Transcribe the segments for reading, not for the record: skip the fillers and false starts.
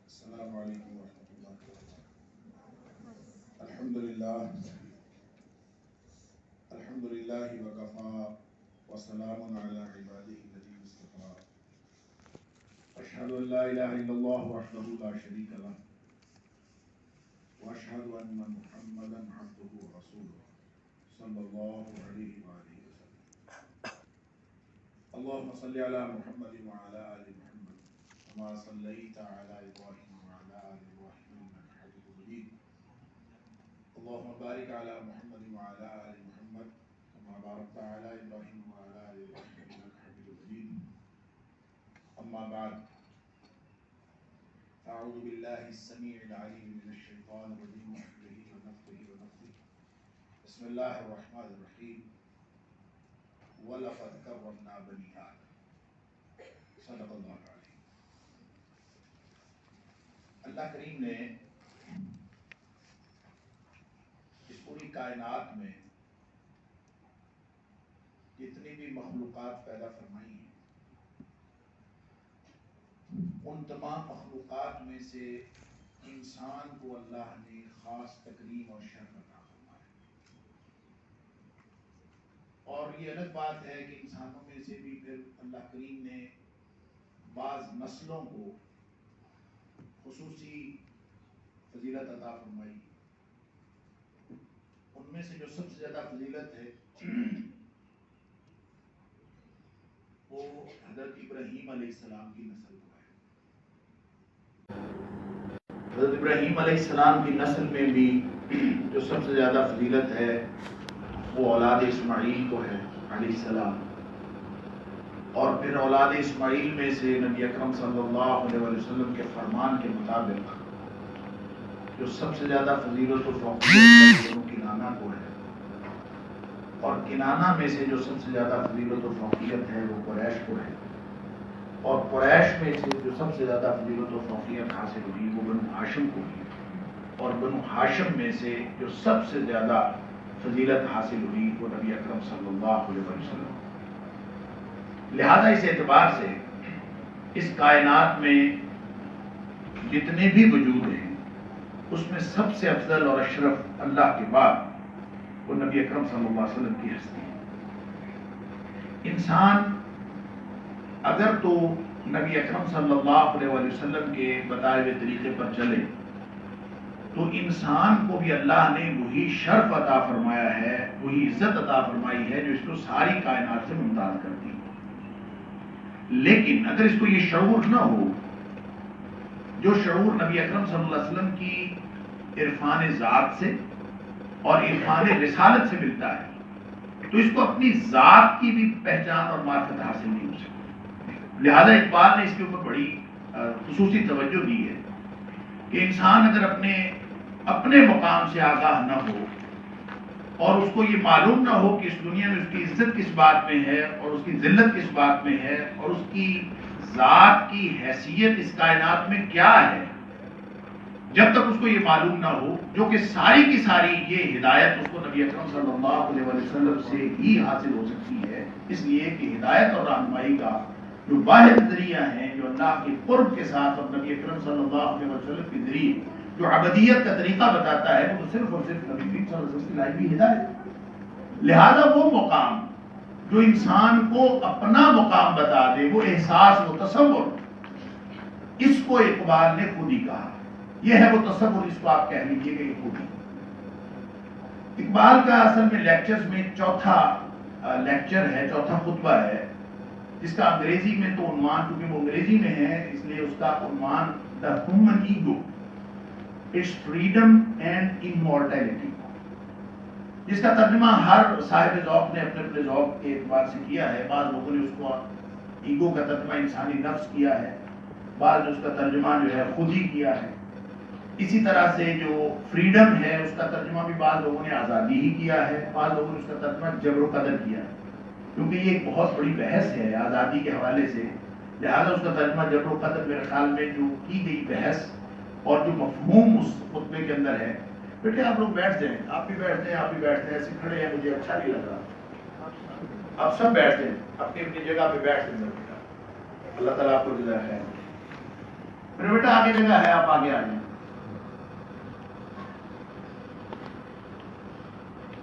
السلام علیکم ورحمۃ اللہ وبرکاتہ۔ الحمد للہ وکفا وسلام علی عبادہ الذین اصطفیٰ۔ اشہد ان لا الہ الا اللہ وحدہ لا شریک لہ واشہد ان محمدا عبدہ ورسولہ صلی اللہ علیہ وآلہ وسلم۔ اللہم صلی علی محمد وعلی آل محمد كما صلیت علی ابراہیم وعلی آل ابراہیم انک حمید مجید۔ اللهم بارك على محمد وعلى آل محمد كما باركت على إبراهيم وعلى آل إبراهيم إنك حميد مجيد. أما بعد، أعوذ بالله السميع العليم من الشيطان الرجيم من همزه ونفخه ونفثه. بسم الله الرحمن الرحيم. ولقد كرمنا بني آدم. صدق اللہ العظیم۔ اللہ کریم نے اس پوری کائنات میں جتنی بھی مخلوقات پیدا فرمائی ہیں، ان تمام مخلوقات میں سے انسان کو اللہ نے خاص تکریم اور شرف عطا فرمایا۔ اور یہ الگ بات ہے کہ انسانوں میں سے بھی پھر اللہ کریم نے بعض نسلوں کو خصوصی فضیلت عطا فرمائی۔ ان میں سے جو سب سے زیادہ فضیلت ہے وہ حضرت ابراہیم علیہ السلام کی نسل کو ہے۔ حضرت ابراہیم علیہ السلام کی نسل میں بھی جو سب سے زیادہ فضیلت ہے وہ اولاد اسماعیل کو ہے علیہ السلام۔ اور پھر اولاد اسماعیل میں سے نبی اکرم صلی اللہ علیہ وسلم کے فرمان کے مطابق جو سب سے زیادہ فضیلت و فوقیت ہے وہ کنانہ کو ہے، اور کنانہ میں سے جو سب سے زیادہ فضیلت و فوقیت ہے وہ قریش کو ہے، اور قریش میں سے جو سب سے زیادہ فضیلت و فوقیت حاصل ہوئی وہ بنو ہاشم کو ہوئی، اور بنو ہاشم میں سے جو سب سے زیادہ فضیلت حاصل ہوئی وہ نبی اکرم صلی اللہ علیہ وسلم۔ لہذا اس اعتبار سے اس کائنات میں جتنے بھی وجود ہیں اس میں سب سے افضل اور اشرف اللہ کے بعد وہ نبی اکرم صلی اللہ علیہ وسلم کی ہستی ہے۔ انسان اگر تو نبی اکرم صلی اللہ علیہ وسلم کے بتائے ہوئے طریقے پر چلے تو انسان کو بھی اللہ نے وہی شرف عطا فرمایا ہے، وہی عزت عطا فرمائی ہے جو اس کو ساری کائنات سے ممتاز کرتی ہے۔ لیکن اگر اس کو یہ شعور نہ ہو جو شعور نبی اکرم صلی اللہ علیہ وسلم کی عرفان ذات سے اور عرفان رسالت سے ملتا ہے تو اس کو اپنی ذات کی بھی پہچان اور معرفت حاصل نہیں ہو سکتی۔ لہذا اقبال نے اس کے اوپر بڑی خصوصی توجہ دی ہے کہ انسان اگر اپنے مقام سے آگاہ نہ ہو اور اس کو یہ معلوم نہ ہو کہ اس دنیا میں اس کی عزت کس بات میں ہے اور اس کی ذلت کس بات میں ہے اور اس کی ذات کی حیثیت اس کائنات میں کیا ہے، جب تک اس کو یہ معلوم نہ ہو، جو کہ ساری کی ساری یہ ہدایت اس کو نبی اکرم صلی اللہ علیہ وسلم سے ہی حاصل ہو سکتی ہے، اس لیے کہ ہدایت اور رہنمائی کا جو واحد ذریعہ ہیں جو اللہ کے قرب کے ساتھ اور نبی اکرم صلی اللہ علیہ وسلم کے ذریعے جو عبدیت کا طریقہ بتاتا ہے وہ تو صرف اور صرف نبی کریم صلی اللہ علیہ وسلم کی لائی ہوئی ہدایت۔ لہذا وہ مقام جو انسان کو اپنا مقام بتا دے، وہ احساس، وہ تصور، اس کو اقبال نے خود ہی کہا، یہ ہے وہ تصور، اس کو آپ کہہ لیجیے کہ یہ خود ہی۔ اقبال کا اصل میں لیکچرز میں چوتھا لیکچر ہے، چوتھا خطبہ ہے، جس کا انگریزی میں تو عنوان، کیونکہ وہ انگریزی میں ہے اس لیے اس کا عنوان the human ego, it's freedom and immortality, جس کا ترجمہ ہر صاحب ذوق نے اپنے اپنے ذوق کے اعتبار سے کیا ہے۔ بعض لوگوں نے اس کو ایگو کا ترجمہ انسانی نفس کیا ہے، بعض نے اس کا ترجمہ جو ہے خود ہی کیا ہے۔ اسی طرح سے جو فریڈم ہے اس کا ترجمہ بھی بعض لوگوں نے آزادی ہی کیا ہے، بعض لوگوں نے اس کا ترجمہ جبر و قدر کیا ہے، کیونکہ یہ ایک بہت بڑی بحث ہے آزادی کے حوالے سے، لہذا اس کا ترجمہ جبر و قدر میرے خیال میں جو کی گئی بحث اور جو مفہوم اس خطبے کے اندر ہے۔ بیٹے آپ لوگ بیٹھ جائیں، آپ بھی بیٹھتے ہیں، آپ بھی بیٹھتے ہیں، ایسے کھڑے ہیں مجھے اچھا نہیں لگ رہا، آپ سب بیٹھتے ہیں اپنی اپنی جگہ پہ بیٹھ جائیں، اللہ تعالیٰ آپ کو جزائے خیر۔ میرے بیٹا آگے جگہ ہے، آپ آگے آ جائیں.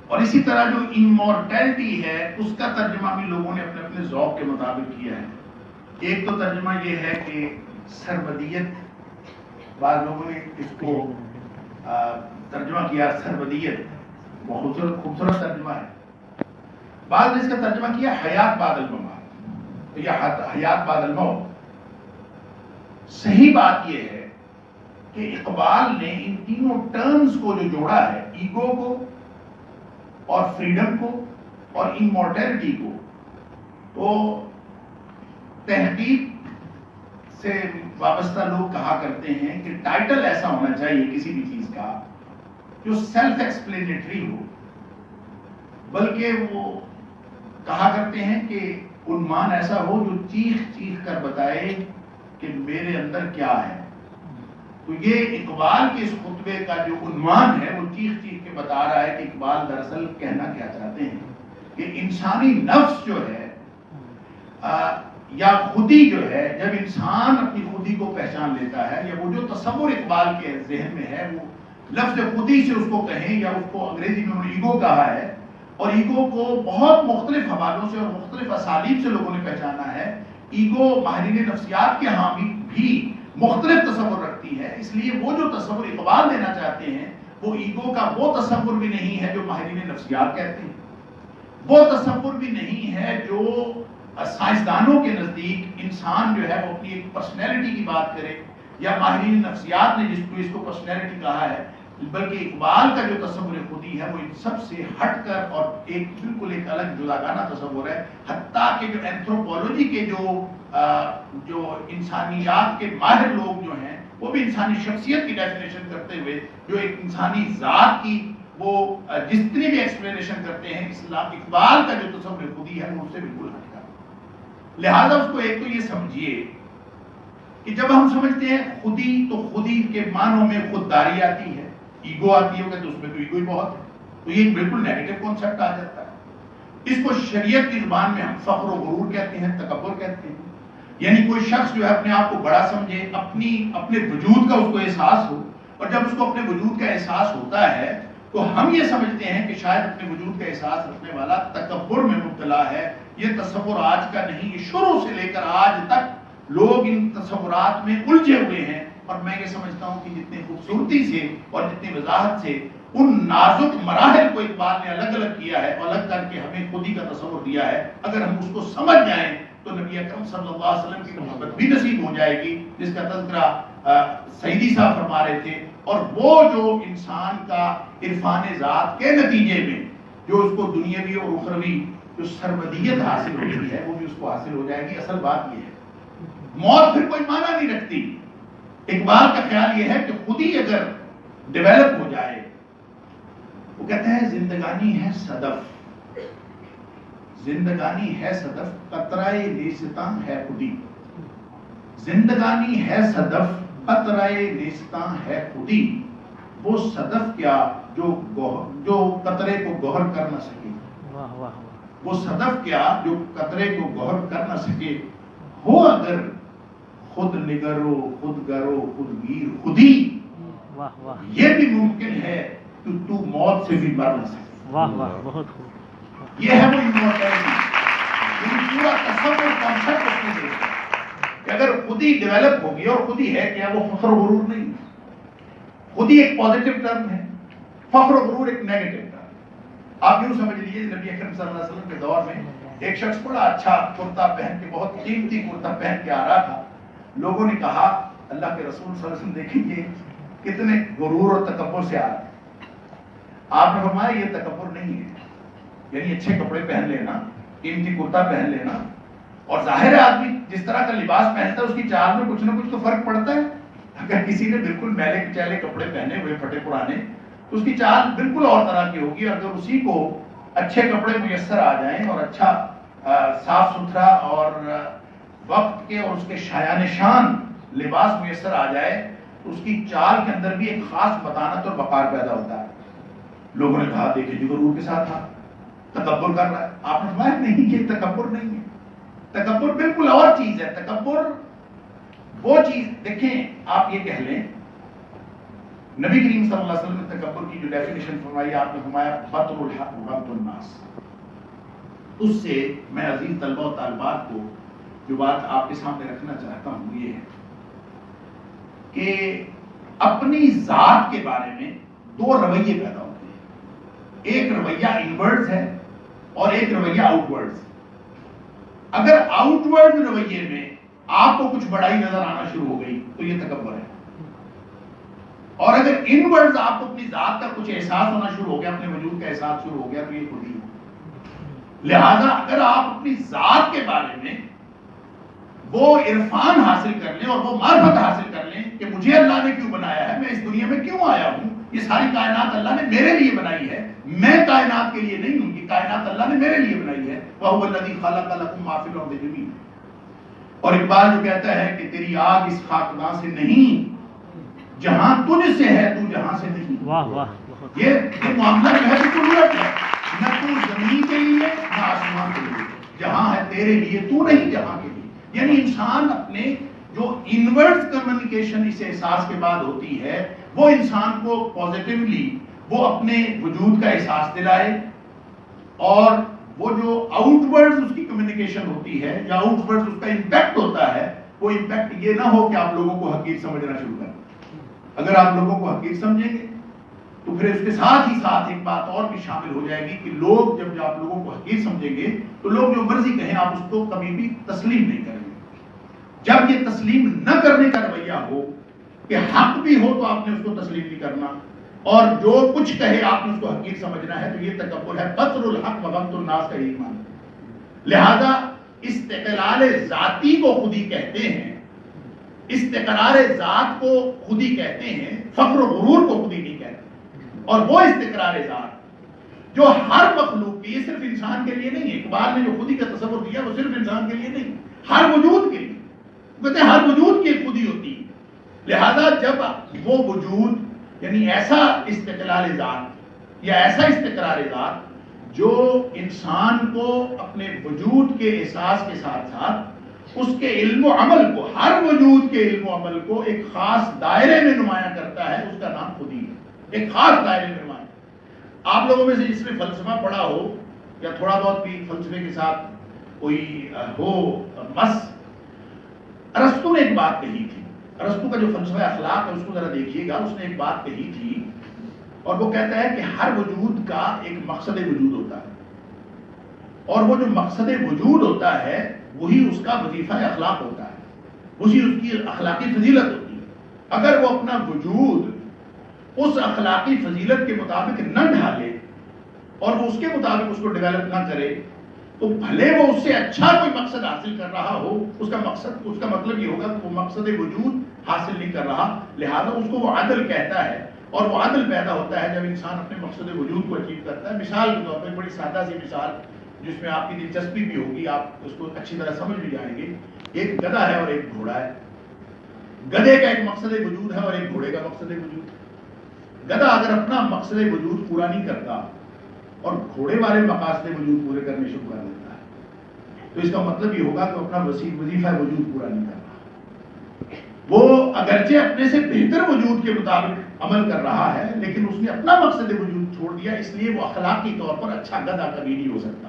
اور اسی طرح جو امورٹیلٹی ہے اس کا ترجمہ بھی لوگوں نے اپنے اپنے ذوق کے مطابق کیا ہے. ایک تو ترجمہ یہ ہے کہ سرمدیت، بعض لوگوں نے اس کو ترجمہ کیا سرمدیت، بہت خوبصورت ترجمہ ہے. بعض نے اس کا ترجمہ کیا حیات بعد الممات یا حیات بعد الموت. صحیح بات یہ ہے کہ اقبال نے ان تینوں ٹرمز کو جو جوڑا ہے، ایگو کو اور فریڈم کو اور امورٹیلٹی کو، تو تحقیق سے وابستہ لوگ کہا کرتے ہیں کہ ٹائٹل ایسا ہونا چاہیے کسی بھی چیز کا جو سیلف ایکسپلینیٹری ہو، بلکہ وہ کہا کرتے ہیں کہ عنوان ایسا ہو جو چیخ چیخ کر بتائے کہ میرے اندر کیا ہے. تو یہ اقبال کے اس خطبے کا جو عنوان ہے وہ چیخ چیخ کے بتا رہا ہے کہ اقبال دراصل کہنا کیا چاہتے ہیں کہ انسانی نفس جو ہے یا خودی جو ہے، جب انسان اپنی خودی کو پہچان لیتا ہے، یا وہ جو تصور اقبال کے ذہن میں ہے، وہ لفظ خودی سے اس کو کہیں یا اس کو انگریزی میں ایگو کہا ہے، اور ایگو کو بہت مختلف حوالوں سے اور مختلف اسالیب سے لوگوں نے پہچانا ہے. ایگو ماہرین نفسیات کے ہاں بھی مختلف تصور رکھتی ہے. اس لیے وہ جو تصور اقبال دینا چاہتے ہیں وہ ایگو کا وہ تصور بھی نہیں ہے جو ماہرین نفسیات کہتے ہیں، وہ تصور بھی نہیں ہے جو سائنسدانوں کے نزدیک انسان جو ہے وہ اپنی ایک پرسنالٹی کی بات کرے، یا ماہرین نفسیات نے اس کو پرسنالٹی کہا ہے. بلکہ اقبال کا جو تصور خودی ہے وہ ان سب سے ہٹ کر اور ایک بالکل ایک الگ جداگانہ تصور ہے. حتیٰ کہ جو اینتھروپولوجی کے جو انسانیات کے ماہر لوگ جو ہیں وہ بھی انسانی شخصیت کی ڈیفینیشن کرتے ہوئے جو ایک انسانی ذات کی وہ جتنی بھی ایکسپلینیشن کرتے ہیں، اقبال کا جو تصور خودی ہے وہ اس سے بالکل ہٹ کر. لہذا اس کو ایک تو یہ سمجھیے کہ جب ہم سمجھتے ہیں خودی، تو خودی کے معنوں میں خودداری آتی ہے، ایگو آتی ہے، تو اس میں تو ایگو ہی بہت ہے. تو یہ بالکل نیگیٹو کانسیپٹ آ جاتا ہے. اس کو شریعت کی زبان میں ہم فخر و غرور کہتے ہیں، تکبر کہتے ہیں. یعنی کوئی شخص جو ہے اپنے آپ کو بڑا سمجھے، اپنے وجود کا اس کو احساس ہو، اور جب اس کو اپنے وجود کا احساس ہوتا ہے تو ہم یہ سمجھتے ہیں کہ شاید اپنے وجود کا احساس رکھنے والا تکبر میں مبتلا ہے. یہ تصور آج کا نہیں، یہ شروع سے لے کر آج تک لوگ ان تصورات میں الجھے ہوئے ہیں. اور میں یہ سمجھتا ہوں کہ جتنی خوبصورتی سے اور جتنی وضاحت سے ان نازک مراحل کو اقبال نے الگ الگ کیا ہے، الگ کر کے ہمیں خودی کا تصور دیا ہے، اگر ہم اس کو سمجھ جائیں تو نبی اکرم صلی اللہ علیہ وسلم کی محبت بھی نصیب ہو جائے گی، جس کا تذکرہ سیدی صاحب فرما رہے تھے. اور وہ جو انسان کا عرفان ذات کے نتیجے میں جو اس کو دنیاوی اور اخروی جو سرمدیت حاصل ہوتی ہے وہ بھی اس کو حاصل ہو جائے گی. اصل بات یہ ہے موت پھر کوئی معنی نہیں رکھتی. اقبال کا خیال یہ ہے کہ خودی اگر ڈیولپ ہو جائے، وہ کہتے ہیں زندگانی ہے صدف، زندگانی ہے صدف قطرۂ نیستاں ہے خودی. زندگانی ہے صدف قطرۂ نیستاں ہے خودی. وہ صدف کیا جو قطرے کو گوہر کر نہ سکے، وہ صدف کیا جو قطرے کو گوہر کر نہ سکے. ہو اگر خود نگرو خود گرو خود گیر خودی، یہ بھی ممکن ہے تو موت سے بھی مر نہ سکے. بہت خوب. یہ ہے وہ امورٹیلٹی، پورا تصور کانسیپٹ اس میں دیکھا کہ اگر خودی ڈیولپ ہوگی، اور خودی ہے کیا؟ وہ فخر و غرور نہیں ہے. خودی ایک پازیٹو ٹرم ہے، فخر و غرور ایک نیگیٹو ٹرم. آپ یوں سمجھ لیجیے نبی اکرم صلی اللہ علیہ وسلم کے دور میں ایک شخص بڑا اچھا کرتا پہن کے، بہت قیمتی کرتا پہن کے آ رہا تھا. لوگوں نے کہا اللہ کے رسول صلی اللہ علیہ وسلم دیکھیں گے کتنے غرور اور تکبر سے آ رہے ہیں. آپ نے فرمایا یہ تکبر نہیں ہے، یعنی اچھے کپڑے پہن لینا، قیمتی کرتا پہن لینا، اور ظاہر ہے آدمی جس طرح کا لباس پہنتا ہے اس کی چال میں کچھ نہ کچھ تو فرق پڑتا ہے. اگر کسی نے بالکل میلے کچیلے کپڑے پہنے ہوئے پھٹے پرانے تو اس کی چال بالکل اور طرح کی ہوگی. اگر اسی کو اچھے کپڑے میسر آ جائیں اور اچھا صاف ستھرا اور وقت کے اور اس کے شایان شان لباس میسر آ جائے تو اس کی چال کے اندر بھی ایک خاص متانت اور وقار پیدا ہوتا ہے. لوگوں نے کہا دیکھیں جی غرور کے ساتھ تھا، تکبر کر رہا ہے. آپ نے فرمایا نہیں، یہ تکبر نہیں ہے. تکبر بالکل اور چیز ہے. تکبر وہ چیز، دیکھیں آپ یہ کہہ لیں نبی کریم صلی اللہ علیہ وسلم نے تکبر کی جو ڈیفینیشن فرمائی آپ نے فرمایا بطر الحق وغمط الناس. اس سے میں عزیز طلبہ و طالبات کو جو بات آپ کے سامنے رکھنا چاہتا ہوں یہ ہے کہ اپنی ذات کے بارے میں دو رویے پیدا ہوتے ہیں. ایک رویہ انورڈز ہے اور ایک رویہ آؤٹ ورڈز. اگر آؤٹ ورڈ رویے میں آپ کو کچھ بڑائی نظر آنا شروع ہو گئی تو یہ تکبر ہے. اور اگر انورڈز آپ کو اپنی ذات کا کچھ احساس ہونا شروع ہو گیا, اپنے وجود کا احساس شروع ہو گیا تو یہ خودی ہے. لہذا اگر آپ اپنی ذات کے بارے میں وہ عرفان حاصل کر لیں اور وہ معرفت حاصل کر لیں کہ مجھے اللہ نے کیوں بنایا ہے, میں اس دنیا میں کیوں آیا ہوں, یہ ساری کائنات اللہ نے میرے لیے بنائی ہے, میں کائنات کے لیے نہیں ہوں, یہ کائنات اللہ نے میرے لیے بنائی ہے. وَهُوَ الَّذِي خَلَقَ لَكُم مَّا فِي الْأَرْضِ جَمِيعًا. اور اقبال جو کہتا ہے کہ تیری آگ اس خاکدان سے نہیں, جہاں تجھ سے ہے تو جہاں سے نہیں. واہ واہ. یہ معاملہ جو ہے بالکل الٹ ہے. نہ تو زمین کے لیے نہ آسمان کے لیے, جہاں ہے تیرے لیے تو نہیں جہاں کے لیے. یعنی انسان اپنے جو انورڈ کمیونیکیشن اس احساس کے بعد ہوتی ہے وہ انسان کو پازیٹیولی وہ اپنے وجود کا احساس دلائے, اور وہ جو آؤٹ ورڈ اس کی کمیونیکیشن ہوتی ہے یا آؤٹ ورڈ اس کا امپیکٹ ہوتا ہے وہ امپیکٹ یہ نہ ہو کہ آپ لوگوں کو حقیق سمجھنا شروع کریں. اگر آپ لوگوں کو حقیق سمجھیں گے تو پھر اس کے ساتھ ہی ساتھ ایک بات اور بھی شامل ہو جائے گی کہ لوگ جب آپ لوگوں کو حقیق سمجھیں گے تو لوگ جو مرضی کہیں آپ اس کو کبھی بھی تسلیم نہیں کریں گے. جب یہ تسلیم نہ کرنے کا رویہ ہو کہ حق بھی ہو تو آپ نے اس کو تسلیم نہیں کرنا, اور جو کچھ کہے آپ نے اس کو حقیق سمجھنا ہے, تو یہ تکبر ہے. بطر الحق وغمط الناس کا یہی معنی. لہذا استقلال ذاتی کو خودی کہتے ہیں, استقرار ذات کو خودی کہتے ہیں, فخر و غرور کو خودی نہیں کہتے. اور وہ استقرار ذات جو ہر مخلوق کی, صرف انسان کے لیے نہیں ہے. اقبال نے جو خودی کا تصور دیا وہ صرف انسان کے لیے نہیں, ہر وجود کے لیے. کہتے ہیں ہر وجود کی ایک خودی ہوتی ہے. لہذا جب وہ وجود یعنی ایسا استقلال ذات یا ایسا استقرار ذات جو انسان کو اپنے وجود کے احساس کے ساتھ ساتھ اس کے علم و عمل کو, ہر وجود کے علم و عمل کو ایک خاص دائرے میں نمایاں کرتا ہے, اس کا نام خودی ہے. ایک خاص دائرے میں نمایاں. آپ لوگوں میں سے جس نے فلسفہ پڑھا ہو یا تھوڑا بہت بھی فلسفے کے ساتھ کوئی ہو مس, ارسطو نے ایک بات کہی تھی. ارسطو کا جو فلسفہ اخلاق ہے اس کو ذرا دیکھیے گا. اس نے ایک بات کہی تھی اور وہ کہتا ہے کہ ہر وجود کا ایک مقصد وجود ہوتا ہے, اور وہ جو مقصد وجود ہوتا ہے وہی اس کا وظیفہ اخلاق ہوتا ہے, وہی اس کی اخلاقی فضیلت ہوتی ہے. اگر وہ اپنا وجود اس اخلاقی فضیلت کے مطابق نہ ڈھالے اور وہ اس کے مطابق اس کو ڈیولپ نہ کرے تو بھلے وہ اس سے اچھا کوئی مقصد حاصل کر رہا ہو, اس کا مطلب یہ ہوگا کہ وہ مقصد وجود حاصل نہیں کر رہا. لہذا اس کو وہ عدل کہتا ہے, اور وہ عدل پیدا ہوتا ہے جب انسان اپنے مقصد وجود کو اچیو کرتا ہے. مثال کے طور پر بڑی سادہ سی مثال جس میں آپ کی دلچسپی بھی ہوگی, آپ اس کو اچھی طرح سمجھ بھی جائیں گے. ایک گدھا ہے اور ایک گھوڑا ہے. گدھے کا ایک مقصد وجود ہے اور ایک گھوڑے کا مقصد وجود. گدھا اگر اپنا مقصد وجود پورا نہیں کرتا اور گھوڑے والے مقاصد وجود پورے کرنے شروع کر دیتا ہے تو اس کا مطلب یہ ہوگا کہ اپنا وظیفہ وجود پورا نہیں کر رہا. وہ اگرچہ اپنے سے بہتر وجود کے مطابق عمل کر رہا ہے لیکن اس نے اپنا مقصد وجود چھوڑ دیا, اس لیے وہ اخلاقی طور پر اچھا گدھا کبھی نہیں ہو سکتا.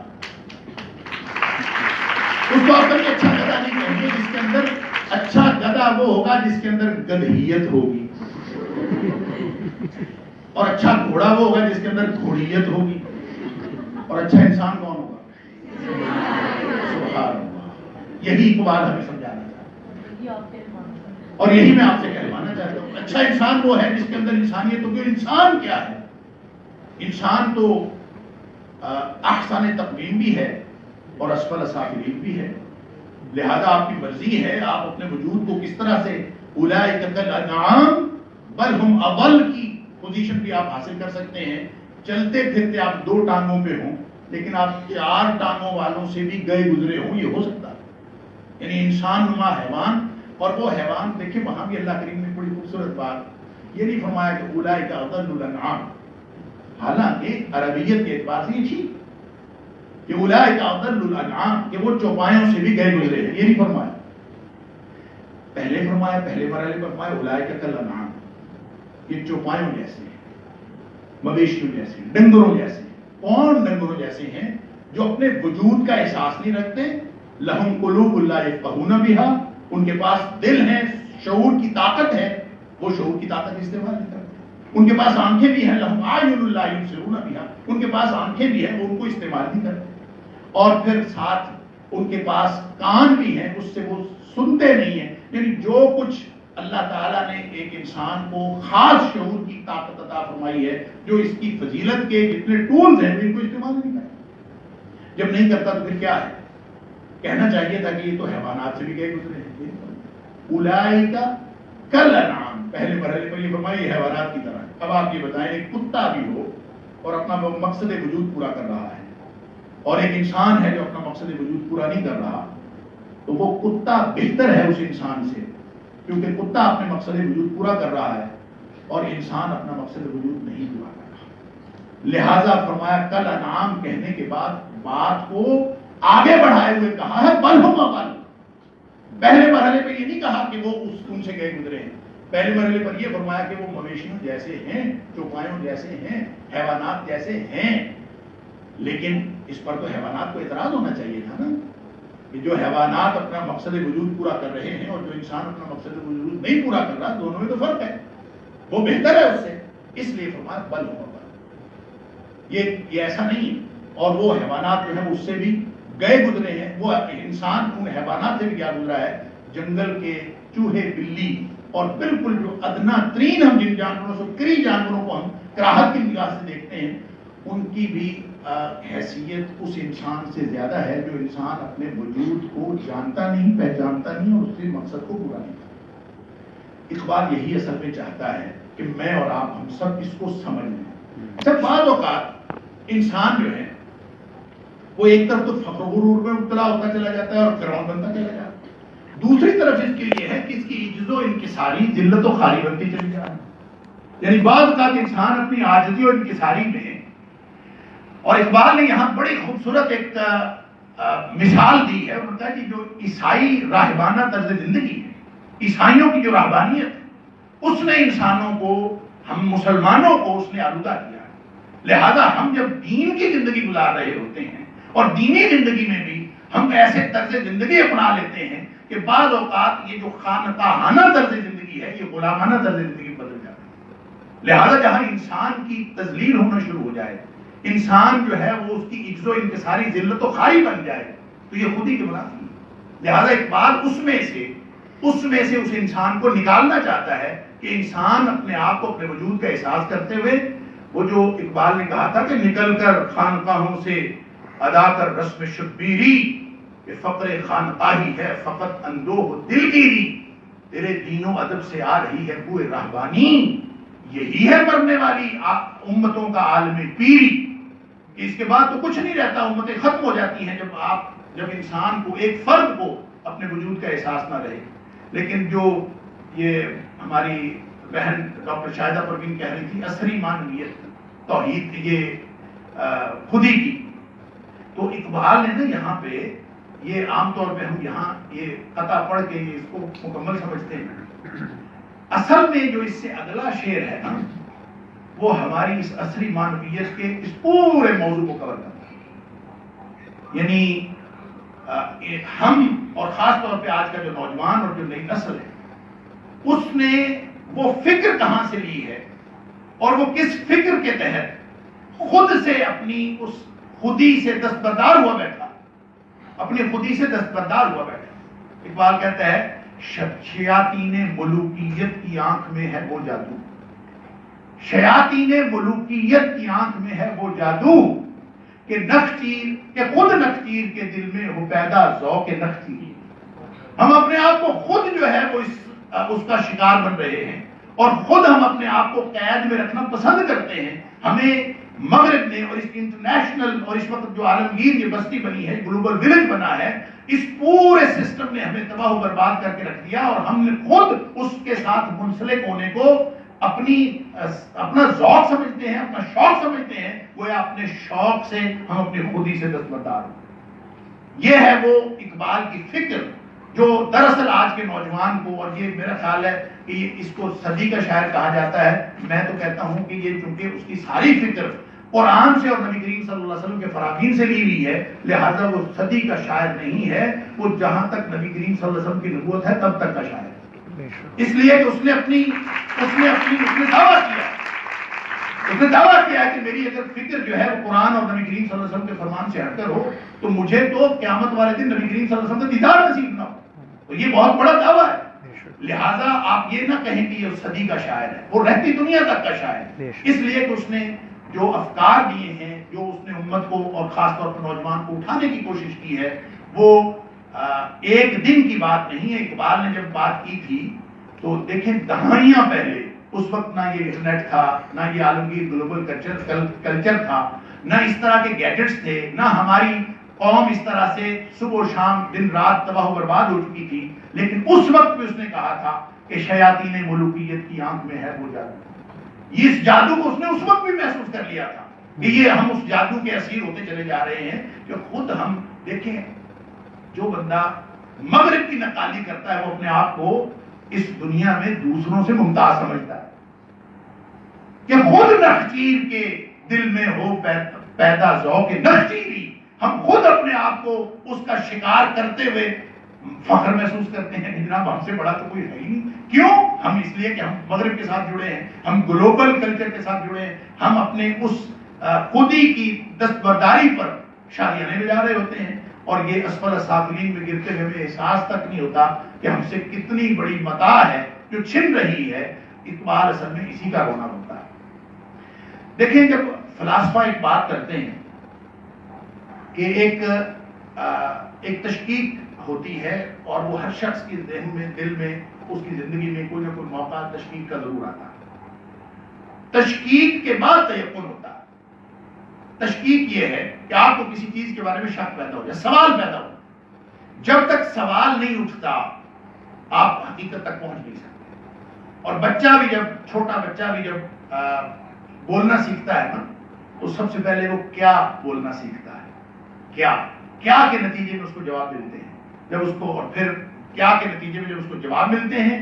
اس طور پر اچھا گدھا نہیں کہیں گے. جس کے اندر اچھا گدھا وہ ہوگا جس کے اندر گدھیت ہوگی, اور اچھا گھوڑا وہ ہوگا جس کے اندر گھوڑیت ہوگی. اور اچھا انسان کون ہوگا؟ سبحان اللہ. یہی اقبال ہمیں سمجھانا چاہتا ہے اور یہی میں آپ سے کہلوانا چاہتا ہوں. اچھا انسان وہ ہے جس کے اندر انسانیت ہوگی. انسان کیا ہے؟ انسان تو احسان تقویم بھی ہے اور اسفل سافلین بھی ہے. لہذا آپ کی مرضی ہے آپ اپنے وجود کو کس طرح سے اولئک کالانعام بل ہم اضل کی پوزیشن بھی آپ حاصل کر سکتے ہیں. چلتے پھرتے آپ 2 ٹانگوں پہ ہوں لیکن آپ 4 ٹانگوں والوں سے بھی گئے گزرے ہوں, یہ ہو سکتا ہے. یعنی انسان نما حیوان, اور وہ حیوان دیکھیں وہاں بھی اللہ کریم نے بڑی خوبصورت بات یہ نہیں فرمایا کہ اولئک اضل الانعام, حالانکہ عربیت کے اعتبار سے یہ ٹھیک کہ اولئک اضل الانعام کہ وہ چوپایوں سے بھی گئے گزرے ہیں, یہ نہیں فرمایا. پہلے مرحلے پر فرمایا اولئک کالانعام، یہ چوپایوں جیسے ہیں، مویشیوں جیسے ہیں، ڈنگروں جیسے ہیں۔ کون ڈنگروں جیسے ہیں؟ جو اپنے وجود کا احساس نہیں رکھتے، لہم قلوب لا یفقہون بہا، ان کے پاس دل ہیں، شعور کی طاقت ہے، وہ شعور کی طاقت استعمال نہیں کرتے۔ ان کے پاس آنکھیں بھی ہیں، لہم اعین لا یبصرون بہا، ان کے پاس آنکھیں بھی ہیں، وہ ان کو استعمال نہیں کرتے۔ اور پھر ساتھ ان کے پاس کان بھی ہیں، اس سے وہ سنتے نہیں ہیں۔ یعنی جو کچھ اللہ تعالیٰ نے ایک انسان کو خاص شعور کی طاقت عطا فرمائی ہے، جو اس کی فضیلت کے جتنے ٹولز ہیں ان کو استعمال نہیں کرتا۔ جب نہیں کرتا تو پھر کیا ہے؟ کہنا چاہیے تھا کہ یہ تو حیوانات سے بھی گئے گزرے ہیں۔ اولئک کالانعام، پہلے مرحلے پر یہ فرمایا یہ حیوانات کی طرح۔ اب آپ یہ بتائیں، ایک کتا بھی ہو اور اپنا مقصد وجود پورا کر رہا ہے، اور ایک انسان ہے جو اپنا مقصد وجود پورا نہیں کر رہا، تو وہ کتا بہتر ہے اس انسان سے، کیونکہ کتا اپنے مقصد وجود پورا کر رہا ہے اور انسان اپنا مقصد وجود نہیں پورا کر رہا۔ لہذا فرمایا کل انعام کہنے کے بعد بات کو آگے بڑھائے ہوئے کہا ہے بل ہم اضل۔ پہلے مرحلے پہ یہ نہیں کہا کہ وہ ان سے گئے گزرے ہیں، پہلے مرحلے پر یہ فرمایا کہ وہ مویشیوں جیسے ہیں، چوپایوں جیسے ہیں، حیوانات جیسے ہیں۔ لیکن اس پر تو حیوانات کو اعتراض ہونا چاہیے تھا نا، کہ جو حیوانات اپنا مقصد وجود پورا کر رہے ہیں اور جو انسان اپنا مقصد وجود نہیں پورا کر رہا، دونوں میں تو فرق ہے، وہ بہتر ہے اس سے، اس لیے فرمایا بل ہو بل۔ یہ ایسا نہیں ہے، اور وہ حیوانات جو ہے اس سے بھی گئے گزرے ہیں، وہ انسان ان حیوانات سے بھی کیا گزرا ہے، جنگل کے چوہے، بلی، اور بالکل جو ادنا ترین ہم جن جانوروں سے کری جانوروں کو ہم کراہت کی نگاہ سے دیکھتے ہیں، ان کی بھی حیثیت اس انسان سے زیادہ ہے جو انسان اپنے وجود کو جانتا نہیں، پہچانتا نہیں، اور اس کے مقصد کو پورا نہیں کرتا۔ اقبال یہی اصل میں چاہتا ہے کہ میں اور آپ ہم سب اس کو سمجھ لیں۔ جب بعض اوقات انسان جو ہے وہ ایک طرف تو فخر و غرور میں مبتلا ہوتا چلا جاتا ہے اور فرعون بنتا چلا جاتا ہے، دوسری طرف اس کے لیے ہے کہ اس کی عجز و انکساری، ذلت و خاری بنتی چلی جا رہی ہے۔ یعنی بعض اوقات انسان اپنی عاجزی اور انکساری میں، اور اقبال نے یہاں بڑی خوبصورت ایک مثال دی ہے، انہوں نے کہا کہ جو عیسائی راہبانہ طرز زندگی ہے، عیسائیوں کی جو راہبانیت ہے، اس نے انسانوں کو، ہم مسلمانوں کو اس نے آلودہ کیا ہے۔ لہذا ہم جب دین کی زندگی گزار رہے ہوتے ہیں اور دینی زندگی میں بھی ہم ایسے طرز زندگی اپنا لیتے ہیں کہ بعض اوقات یہ جو خانقاہانہ طرز زندگی ہے یہ غلامانہ طرز زندگی بدل جاتی ہے۔ لہذا جہاں انسان کی تذلیل ہونا شروع ہو جائے، انسان جو ہے وہ اس کی عجز و انکساری، ذلت و خاری بن جائے، تو یہ خود ہی کے منافی ہے۔ لہذا اقبال اس میں سے اس انسان کو نکالنا چاہتا ہے کہ انسان اپنے آپ کو، اپنے وجود کا احساس کرتے ہوئے، وہ جو اقبال نے کہا تھا کہ نکل کر خانقاہوں سے ادا کر رسم شبیری، کہ فقر خانقاہی ہے فقط اندوہ دل گیری، تیرے دین و ادب سے آ رہی ہے بوئے راہبانی، یہی ہے مرنے والی امتوں کا عالم پیری۔ اس کے بعد تو کچھ نہیں رہتا، امتیں ختم ہو جاتی ہیں جب انسان کو، ایک فرد کو اپنے وجود کا احساس نہ رہے۔ لیکن جو یہ ہماری بہن ڈاکٹر شاہدہ پروین کہہ رہی تھی، عصری معنویت، توحید، یہ خودی کی، تو اقبال نے نا یہاں پہ یہ عام طور پہ ہم یہاں یہ قطع پڑھ کے اس کو مکمل سمجھتے ہیں، اصل میں جو اس سے اگلا شعر ہے نا، وہ ہماری اس عصری معنویت کے اس پورے موضوع کو کور کرتا ہے۔ یعنی ہم، اور خاص طور پہ آج کا جو نوجوان اور جو نئی نسل ہے، اس نے وہ فکر کہاں سے لی ہے اور وہ کس فکر کے تحت خود سے اپنی اس خودی سے دستبردار ہوا بیٹھا، اپنی خودی سے دستبردار ہوا بیٹھا۔ اقبال کہتا ہے شیاطین ملوکیت کی آنکھ میں ہے وہ جادو، شیاطین ملوکیت کی آنکھ میں ہے وہ جادو، کہ نخچیر، کہ خود نخچیر کے دل میں ہو پیدا ذوق نخچیر۔ ہم اپنے آپ کو خود جو ہے وہ اس کا شکار بن رہے ہیں، اور خود ہم اپنے آپ کو قید میں رکھنا پسند کرتے ہیں۔ ہمیں مغرب نے، اور اس انٹرنیشنل، اور اس وقت جو عالمگیر یہ بستی بنی ہے، گلوبل ولیج بنا ہے، اس پورے سسٹم نے ہمیں تباہ و برباد کر کے رکھ دیا، اور ہم نے خود اس کے ساتھ منسلک ہونے کو اپنا ذوق سمجھتے ہیں، اپنا شوق سمجھتے ہیں، گویا اپنے شوق سے ہم اپنی خودی سے دستبردار ہوں۔ یہ ہے وہ اقبال کی فکر جو دراصل آج کے نوجوان کو، اور یہ میرا خیال ہے کہ یہ اس کو صدی کا شاعر کہا جاتا ہے، میں تو کہتا ہوں کہ یہ چونکہ اس کی ساری فکر قرآن سے اور نبی کریم صلی اللہ علیہ وسلم کے فرامین سے لی ہوئی ہے، لہذا وہ صدی کا شاعر نہیں ہے، وہ جہاں تک نبی کریم صلی اللہ علیہ وسلم کی نبوت ہے تب تک کا شاعر ہے۔ اس لیے کہ اس نے دعویٰ کیا ہے کہ میری اگر فکر جو ہے وہ قرآن اور نبی کریم صلی اللہ علیہ وسلم کے فرمان سے ہٹ کر ہو تو مجھے تو قیامت والے دن نبی کریم صلی اللہ علیہ وسلم کا دیدار نصیب نہ ہو، تو یہ بہت بڑا دعویٰ ہے۔ لہٰذا آپ یہ نہ کہیں کہ یہ صدی کا شاعر ہے، وہ رہتی دنیا تک کا شاعر ہے، اس لیے کہ اس نے جو افکار دیے ہیں، جو اس نے امت کو اور خاص طور پر نوجوان کو اٹھانے کی کوشش کی ہے، وہ ایک دن کی بات نہیں ہے۔ اقبال نے جب بات کی تھی تو دیکھیں دہائیاں پہلے، اس وقت نہ یہ انٹرنیٹ تھا، نہ یہ عالمگیر گلوبل کلچر تھا، نہ اس طرح کے گیجٹس تھے، نہ ہماری قوم اس طرح سے صبح و شام دن رات تباہ و برباد ہو چکی تھی، لیکن اس وقت بھی اس نے کہا تھا کہ شیاطین ملوکیت کی آنکھ میں ہے وہ جادو۔ اس جادو کو اس نے اس وقت بھی محسوس کر لیا تھا کہ یہ ہم اس جادو کے اسیر ہوتے چلے جا رہے ہیں کہ خود ہم دیکھیں، جو بندہ مغرب کی نقالی کرتا ہے وہ اپنے آپ کو اس دنیا میں دوسروں سے ممتاز سمجھتا ہے کہ خود نخچیر کے دل میں ہو پیدا ذوق نخچیری، ہم خود اپنے آپ کو اس کا شکار کرتے ہوئے فخر محسوس کرتے ہیں کہ جناب ہم سے بڑا تو کوئی ہے ہی نہیں۔ کیوں؟ ہم اس لیے کہ ہم مغرب کے ساتھ جڑے ہیں، ہم گلوبل کلچر کے ساتھ جڑے ہیں، ہم اپنے اس خودی کی دستبرداری پر شادیاں بجا رہے ہوتے ہیں، اور یہ اسفل السافلین میں گرتے ہوئے ہمیں احساس تک نہیں ہوتا کہ ہم سے کتنی بڑی متاع ہے جو چھن رہی ہے۔ اقبال اصل میں اسی کا رونا ہوتا ہے۔ دیکھیں، جب فلاسفہ ایک بات کرتے ہیں کہ ایک تشکیک ہوتی ہے، اور وہ ہر شخص کے ذہن میں، دل میں، اس کی زندگی میں کوئی نہ کوئی موقع تشکیک کا ضرور آتا ہے۔ تشکیک کے بعد تیقن ہوتا ہے۔ تشکیک یہ ہے کہ آپ کو کسی چیز کے بارے میں شک پیدا ہو جائے، سوال پیدا ہو۔ جب تک سوال نہیں اٹھتا آپ حقیقت تک پہنچ نہیں سکتے۔ اور بچہ بھی، جب چھوٹا بچہ بھی جب بولنا سیکھتا ہے نا، تو سب سے پہلے وہ کیا بولنا سیکھتا ہے، کیا کے نتیجے میں اس کو جواب ملتے ہیں۔ جب اس کو، اور پھر کیا کے نتیجے میں جب اس کو جواب ملتے ہیں،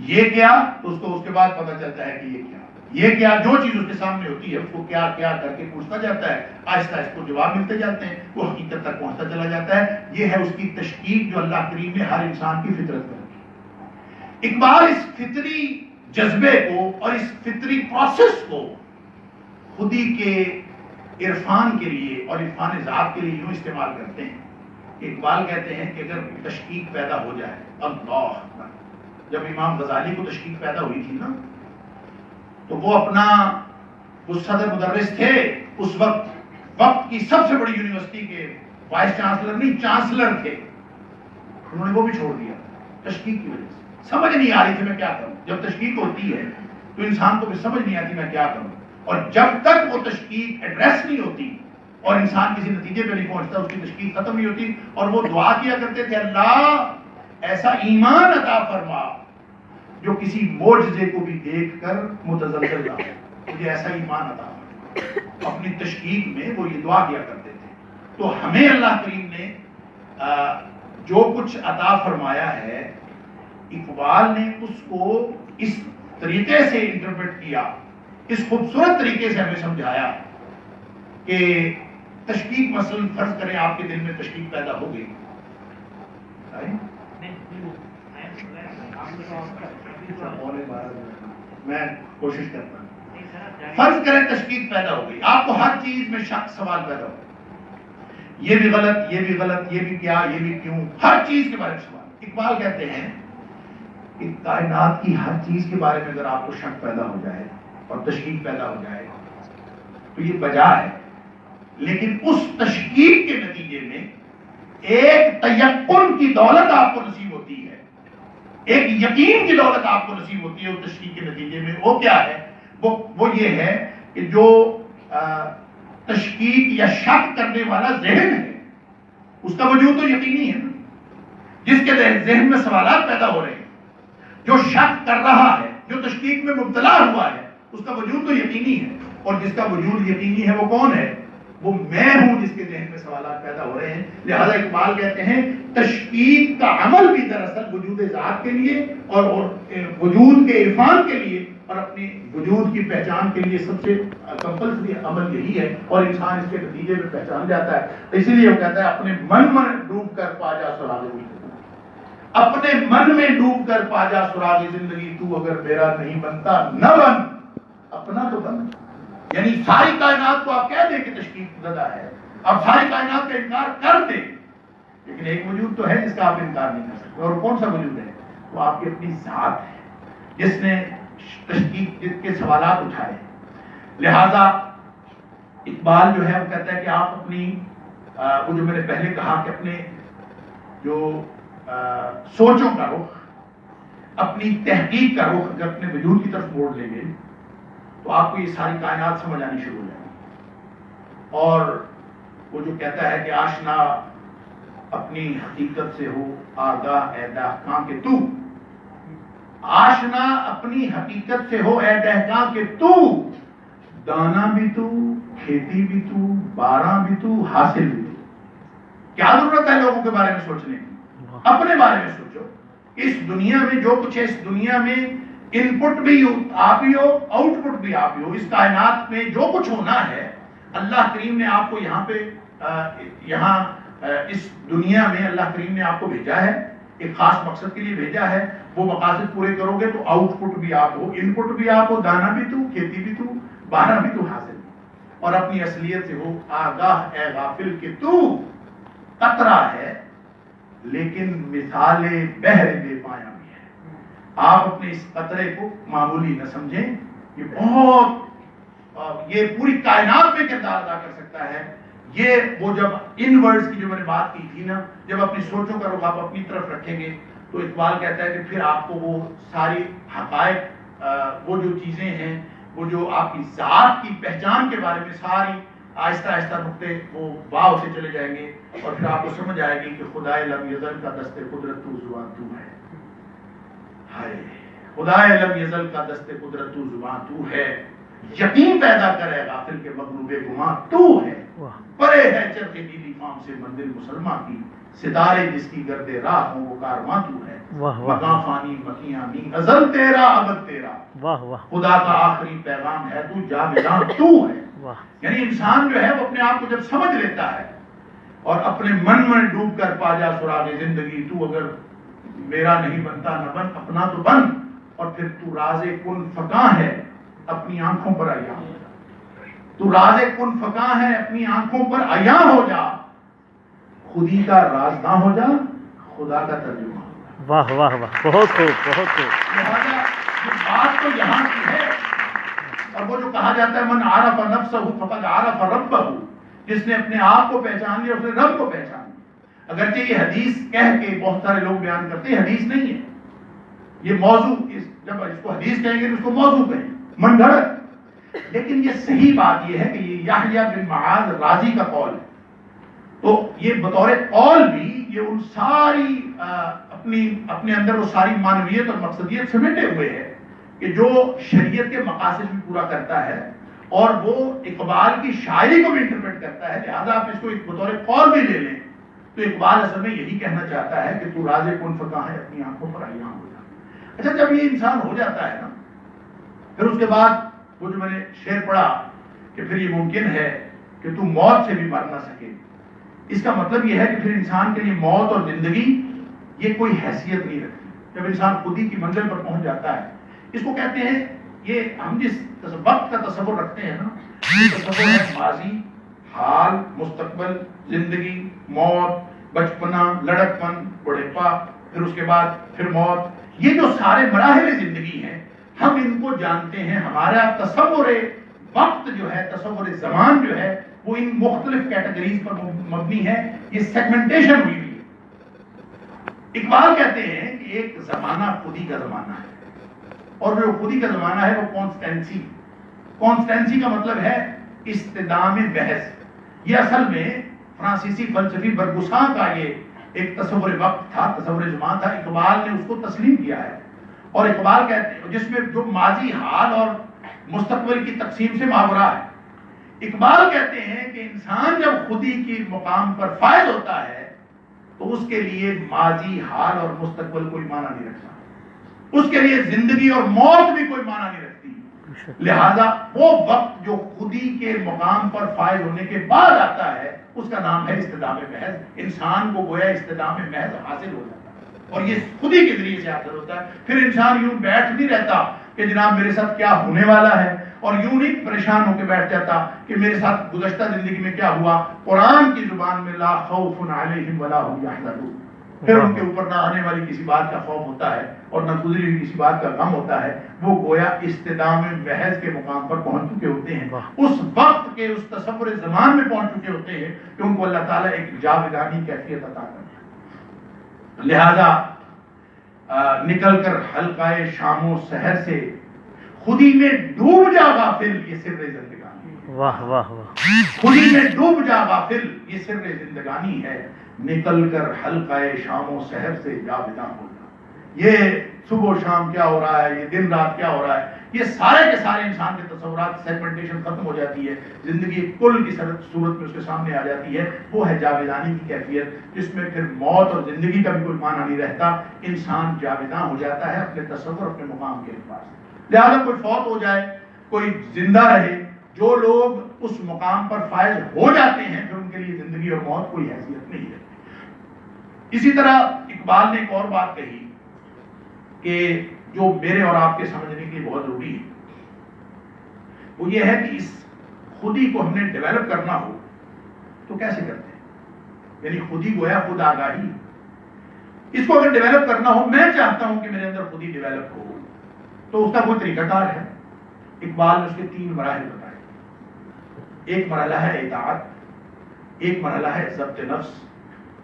یہ کیا، تو اس کو اس کے بعد پتا چلتا ہے کہ یہ کیا، جو چیز اس کے سامنے ہوتی ہے اس کو کیا کر کے پوچھتا جاتا ہے، آہستہ اس کو جواب ملتے جاتے ہیں، وہ حقیقت تک پہنچتا چلا جاتا ہے۔ یہ ہے اس کی تشکیک جو اللہ کریم نے ہر انسان کی فطرت میں رکھی۔ اقبال اس فطری جذبے کو اور اس فطری پروسیس کو خودی کے عرفان کے لیے اور عرفان ذات کے لیے یوں استعمال کرتے ہیں۔ اقبال کہتے ہیں کہ اگر تشکیک پیدا ہو جائے، اللہ اکبر، جب امام غزالی کو تشکیک پیدا ہوئی تھی نا، تو وہ صدر مدرس تھے اس وقت کی سب سے بڑی یونیورسٹی کے وائس چانسلر نہیں، چانسلر تھے، انہوں نے وہ بھی چھوڑ دیا تشکیک کی وجہ سے۔ سمجھ نہیں آ رہی تھی میں کیا کروں۔ جب تشکیک ہوتی ہے تو انسان کو بھی سمجھ نہیں آتی میں کیا کروں، اور جب تک وہ تشکیک ایڈریس نہیں ہوتی اور انسان کسی نتیجے پہ نہیں پہنچتا، اس کی تشکیک ختم نہیں ہوتی۔ اور وہ دعا کیا کرتے تھے، اللہ ایسا ایمان عطا فرما جو کسی معجزے کو بھی دیکھ کر متزلزل نہ ہو، مجھے ایسا ایمان عطا فرما۔ اپنی تشکیک میں وہ یہ دعا کیا کرتے تھے۔ تو ہمیں اللہ کریم نے جو کچھ عطا فرمایا ہے، اقبال نے اس کو اس طریقے سے انٹرپریٹ کیا، اس خوبصورت طریقے سے ہمیں سمجھایا کہ تشکیک، مثلا فرض کریں آپ کے دل میں تشکیک پیدا ہو گئی، میں کوشش کرتا ہوں، فرض کریں تشکیک پیدا ہو گئی، آپ کو ہر چیز میں شک، سوال پیدا ہو، یہ بھی غلط، یہ بھی غلط، یہ بھی کیا، یہ بھی کیوں، ہر چیز کے بارے میں سوال۔ اقبال کہتے ہیں کہ کائنات کی ہر چیز کے بارے میں اگر آپ کو شک پیدا ہو جائے اور تشکیک پیدا ہو جائے تو یہ بجا ہے، لیکن اس تشکیک کے نتیجے میں ایک تیقن کی دولت آپ کو نصیب ہوتی ہے، ایک یقین کی دولت آپ کو نصیب ہوتی ہے اس تشکیک کے نتیجے میں۔ وہ کیا ہے؟ وہ یہ ہے کہ جو تشکیک یا شک کرنے والا ذہن ہے، اس کا وجود تو یقینی ہے نا۔ جس کے ذہن میں سوالات پیدا ہو رہے ہیں، جو شک کر رہا ہے، جو تشکیک میں مبتلا ہوا ہے، اس کا وجود تو یقینی ہے، اور جس کا وجود یقینی ہے وہ کون ہے؟ وہ میں ہوں جس کے ذہن میں سوالات پیدا ہو رہے ہیں. لہذا اقبال کہتے ہیں تشکیک کا عمل بھی دراصل وجود ذات کے لیے اور وجود کے عرفان کے لیے اور اپنے وجود کی پہچان کے لیے سب سے کمپلسری عمل یہی ہے, اور انسان اس کے نتیجے میں پہچان جاتا ہے. اسی لیے وہ کہتا ہے اپنے من میں ڈوب کر پا جا سراغ زندگی, اپنے من میں ڈوب کر پا جا سراغ زندگی, تو اگر میرا نہیں بنتا نہ بن اپنا تو بن. یعنی ساری کائنات کو آپ کہہ دیں کہ تشکیک زدہ ہے, آپ ساری کائنات کا انکار کر دیں, لیکن ایک وجود تو ہے جس کا آپ انکار نہیں کر سکتے, اور کون سا وجود ہے؟ وہ آپ کی اپنی ذات ہے جس نے تشکیک کے سوالات اٹھائے. لہذا اقبال جو ہے وہ کہتا ہے کہ آپ اپنی وہ جو میں نے پہلے کہا کہ اپنے جو سوچوں کا رخ, اپنی تحقیق کا رخ اگر اپنے وجود کی طرف موڑ لیں گے تو آپ کو یہ ساری کائنات سمجھ آنی شروع ہو جائے گی. اور وہ جو کہتا ہے کہ آشنا اپنی حقیقت سے ہو آگاہ اے دہقاں کہ تو, آشنا اپنی حقیقت سے ہو اے دہقاں کہ تو, دانا بھی تو, کھیتی بھی تو, باراں بھی تو, حاصل بھی تو. کیا ضرورت ہے لوگوں کے بارے میں سوچنے کی؟ اپنے بارے میں سوچو. اس دنیا میں جو کچھ ہے, اس دنیا میں ان پٹ بھی آپ ہی ہو, آؤٹ پٹ بھی آپ ہی ہو. اس کائنات میں جو کچھ ہونا ہے اللہ کریم نے آپ کو یہاں پہ اس دنیا میں اللہ کریم نے آپ کو بھیجا ہے, ایک خاص مقصد کے لیے بھیجا ہے. وہ مقاصد پورے کرو گے تو آؤٹ پٹ بھی آپ ہو, ان پٹ بھی آپ ہو, دانا بھی تو, کھیتی بھی تو, باراں بھی تو, حاصل بھی. اور اپنی اصلیت سے ہو آگاہ اے غافل کہ تو قطرہ ہے لیکن مثال بحر بے پایا بھی ہے. آپ اپنے اس قطرے کو معمولی نہ سمجھیں, یہ بہت یہ پوری کائنات میں کردار ادا کر سکتا ہے. یہ وہ جب ان ورڈز کی جو میں نے بات کی تھی نا, جب اپنی سوچوں کا رخ آپ اپنی طرف رکھیں گے تو اقبال کہتا ہے کہ پھر آپ کو وہ ساری حقائق, وہ جو چیزیں ہیں, وہ جو آپ کی ذات کی پہچان کے بارے میں ساری آہستہ آہستہ نقطے وہ واو سے چلے جائیں گے, اور پھر آپ کو سمجھ آئے گی کہ خدائے لم یزل کا دست قدرت تو زبان تو ہے. ہائے خدائے لم یزل کا دست قدرت تو زبان تو ہے, یقین پیدا کرے غافل کے مغلوب گماں تو ہے. پرے ہے چرخ نیلی فام سے منزل مسلمہ کی, ستارے جس کی گرد راہ ہوں وہ کارواں تو ہے. مقام فانی مکیاں نی ازل تیرا ابد تیرا, خدا کا آخری پیغام ہے تو جاویداں تو ہے. یعنی انسان جو ہے وہ اپنے آپ کو جب سمجھ لیتا ہے اور اپنے من میں ڈوب کر پا جا سراغ زندگی, تو اگر میرا نہیں بنتا نہ بن اپنا تو بن, اور پھر تو راز کن فقاں ہے اپنی آنکھوں پر عیاں ہو جا. تو راز کن فقاں ہے اپنی آنکھوں پر عیاں ہو جا, خودی کا رازداں ہو جا, خدا کا ترجمہ ہو جا. واہ واہ واہ, بہت خوب بہت خوب. لہٰذا یہ بات تو یہاں کی ہے, اور وہ جو کہا جاتا ہے من عرف نفسہ فقد عرف ربہ, جس نے اپنے آپ کو پہچان لیا اس نے رب کو پہچان لیا. اگرچہ یہ حدیث کہہ کے بہت سارے لوگ بیان کرتے ہیں, حدیث نہیں ہے یہ موضوع, جب اس کو حدیث کہیں گے تو اس کو موضوع کہیں, من گھڑت. لیکن یہ صحیح بات یہ ہے کہ یہ یحییٰ بن معاذ رازی کا قول ہے, تو یہ بطور قول بھی یہ ان ساری اپنے اندر وہ ساری معنویت اور مقصدیت سمیٹے ہوئے ہے کہ جو شریعت کے مقاصد بھی پورا کرتا ہے اور وہ اقبال کی شاعری کو بھی انٹرپریٹ کرتا ہے. لہذا آپ اس کو ایک بطور قول بھی لے لیں تو اقبال اصل میں یہی کہنا چاہتا ہے کہ تو راز کن فقاں ہے اپنی آنکھوں پر عیاں ہو جا. اچھا, جب یہ انسان ہو جاتا ہے نا, پھر اس کے بعد وہ جو میں نے شعر پڑھا کہ پھر یہ ممکن ہے کہ تو موت سے بھی مر نہ سکے. اس کا مطلب یہ ہے کہ پھر انسان کے لیے موت اور زندگی یہ کوئی حیثیت نہیں رکھتی. جب انسان خودی کی منزل پر پہنچ جاتا ہے, اس کو کہتے ہیں, یہ ہم جس وقت کا تصور رکھتے ہیں نا, یہ تصور ہے ماضی, حال, مستقبل, زندگی, موت, بچپنا, لڑکپن, بڑھاپا, پھر اس کے بعد پھر موت. یہ جو سارے مراحل زندگی ہیں ہم ان کو جانتے ہیں. ہمارا تصور وقت جو ہے, تصور زمان جو ہے, وہ ان مختلف کیٹیگریز پر مبنی ہے. یہ سیگمنٹیشن ہوئی ہے. اقبال کہتے ہیں کہ ایک زمانہ خودی کا زمانہ ہے, اور جو خودی کا زمانہ ہے وہ کانسٹینسی. کانسٹینسی کا مطلب ہے استدام بحث. یہ اصل میں فرانسیسی فلسفی برگساں کا یہ ایک تصور وقت تھا, تصور زمان تھا. اقبال نے اس کو تسلیم کیا ہے, اور اقبال کہتے ہیں جس میں جو ماضی, حال اور مستقبل کی تقسیم سے ماورا ہے. اقبال کہتے ہیں کہ انسان جب خودی کی مقام پر فائز ہوتا ہے تو اس کے لیے ماضی، حال اور مستقبل کوئی معنی نہیں رکھتا، اس کے لیے زندگی اور موت بھی کوئی معنی نہیں رکھتی۔ لہذا وہ وقت جو خودی کے مقام پر فائز ہونے کے بعد آتا ہے اس کا نام ہے استدام محض۔ انسان کو گویا استدام محض حاصل ہو جاتا ہے اور یہ خودی کے ذریعے سے حاصل ہوتا ہے۔ پھر انسان یوں بیٹھ نہیں رہتا کہ جناب میرے ساتھ کیا ہونے والا ہے، اور یوں نہیں پریشان ہو کے بیٹھ جاتا کہ میرے ساتھ گزشتہ زندگی میں کیا ہوا۔ قرآن کی زبان میں لا خوف علیہم ولا هم یحزنون، پھر ان کے اوپر نہ آنے والی کسی بات کا خوف ہوتا ہے اور نہ گزری ہوئی کسی بات کا غم ہوتا ہے۔ وہ گویا استدام محض کے مقام پر پہنچ چکے ہوتے ہیں، اس وقت کے اس تصور زمان میں پہنچ چکے ہوتے ہیں کہ ان کو اللہ تعالیٰ ایک جاودانی کیفیت عطا کرتا ہے۔ لہذا نکل کر حلقہ شام و سحر سے خودی میں ڈوب جا غافل، یہ سر زندگانی۔ واہ واہ واہ، خودی میں ڈوب جا غافل، یہ سر زندگانی ہے۔ نکل کر حلقہ شام و سحر سے جاوداں ہونا، یہ صبح و شام کیا ہو رہا ہے، یہ دن رات کیا ہو رہا ہے، یہ سارے کے سارے انسان کے تصورات، سیگمنٹیشن ختم ہو جاتی ہے، زندگی کل کی صورت میں اس کے سامنے آ جاتی ہے۔ وہ ہے جاودانی کی کیفیت، جس میں پھر موت اور زندگی کا بھی کوئی معنی نہیں رہتا، انسان جاوداں ہو جاتا ہے اپنے تصور، اپنے مقام کے اعتبار سے۔ لہذا کوئی فوت ہو جائے، کوئی زندہ رہے، جو لوگ اس مقام پر فائز ہو جاتے ہیں پھر ان کے لیے زندگی اور موت کوئی حیثیت نہیں ہے۔ اسی طرح اقبال نے ایک اور بات کہی کہ جو میرے اور آپ کے سمجھنے کے لیے بہت ضروری ہے، وہ یہ ہے کہ اس خودی کو ہم نے ڈیولپ کرنا ہو تو کیسے کرتے ہیں، یعنی خودی گویا خود آگاہی، اس کو اگر ڈیولپ کرنا ہو، میں چاہتا ہوں کہ میرے اندر خودی ڈیولپ ہو، تو اس کا کوئی طریقہ کار ہے۔ اقبال نے اس کے 3 مراحل بتائے، ایک مرحلہ ہے اطاعت، ایک مرحلہ ہے ضبط نفس،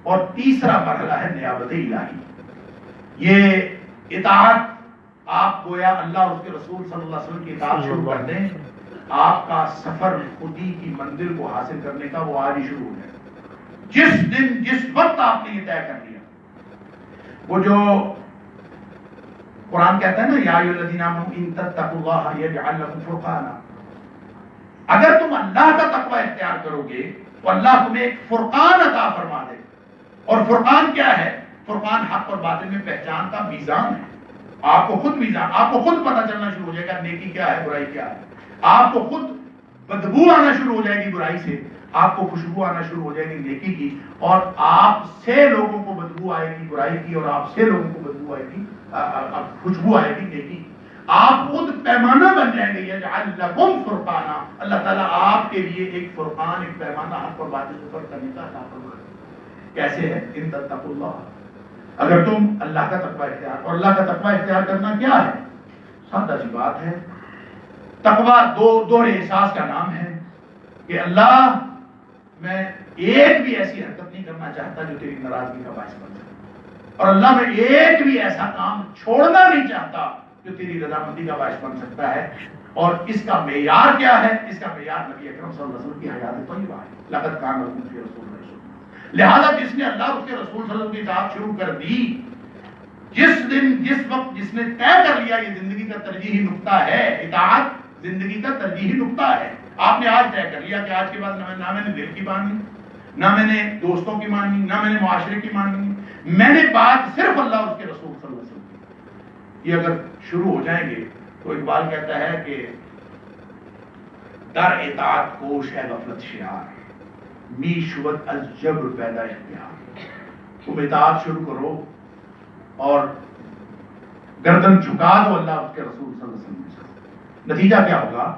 اور تیسرا مرحلہ ہے نیابت الہی۔ یہ اطاعت، آپ گویا اللہ اور اس کے رسول صلی اللہ علیہ وسلم کی اطاعت شروع کر دیں، آپ کا سفر خودی کی منزل کو حاصل کرنے کا وہ آج ہی شروع ہو جائے۔ جس دن جس وقت آپ نے یہ طے کر لیا، وہ جو قرآن کہتا ہے نا، یا ایھا الذین آمنوا ان تتقوا اللہ یجعل لکم فرقانا، اگر تم اللہ کا تقوی اختیار کرو گے تو اللہ تمہیں ایک فرقان عطا فرما دے۔ اور فرقان کیا ہے؟ فرقان حق اور باطل میں پہچان کا میزان ہے۔ آپ کو خود میزان، آپ کو خود پتہ چلنا شروع ہو جائے گا نیکی کیا ہے، برائی کیا ہے، آپ کو خود بدبو آنا شروع ہو جائے گی برائی سے، آپ کو خوشبو آنا شروع ہو جائے گی نیکی کی، اور آپ سے لوگوں کو بدبو آئے گی برائی کی، اور آپ سے لوگوں کو بدبو آئے گی، خوشبو آئے گی نیکی۔ آپ خود پیمانہ بن جائیں گے، یجعل لکم فرقانا، اللہ تعالیٰ آپ کے لیے ایک فرقان، ایک پیمانہ حق اور باطل کو فرق کرنے کا عطا فرمائے۔ کیسے ہے؟ ان تتقوا اللہ، اگر تم اللہ کا تقوی اختیار، اور اللہ کا تقوی اختیار کرنا کیا ہے؟ سادہ سی بات ہے، تقوی دوہرے احساس کا نام ہے کہ اللہ میں ایک بھی ایسی حرکت نہیں کرنا چاہتا جو تیری ناراضگی کا باعث بن سکے، اور اللہ میں ایک بھی ایسا کام چھوڑنا نہیں چاہتا جو تیری رضامندی کا باعث بن سکتا ہے۔ اور اس کا معیار کیا ہے؟ اس کا معیار نبی اکرم صلی اللہ علیہ وسلم کی حیات طیبہ ہے، لقد کان لکم فی رسول اللہ۔ لہذا جس نے اللہ اور اس کے رسول صلی اللہ علیہ وسلم کی اطاعت شروع کر دی، جس دن جس وقت جس نے طے کر لیا یہ زندگی کا ترجیحی نقطہ ہے، اطاعت زندگی کا ترجیحی نقطہ ہے، آپ نے آج طے کر لیا کہ آج کے بعد نہ میں نے دل کی ماننی، نہ میں نے دوستوں کی ماننی، نہ میں نے معاشرے کی ماننی، میں نے بات صرف اللہ اور اس کے رسول صلی اللہ علیہ وسلم کی۔ یہ اگر شروع ہو جائیں گے تو اقبال کہتا ہے کہ در اطاعت کوش ہے غفلت شیار، می شبت از جبر پیدا اختیار۔ تم اطاعت شروع کرو اور گردن جھکا دو اللہ اور اس کے رسول صلی اللہ علیہ وسلم سے، نتیجہ کیا ہوگا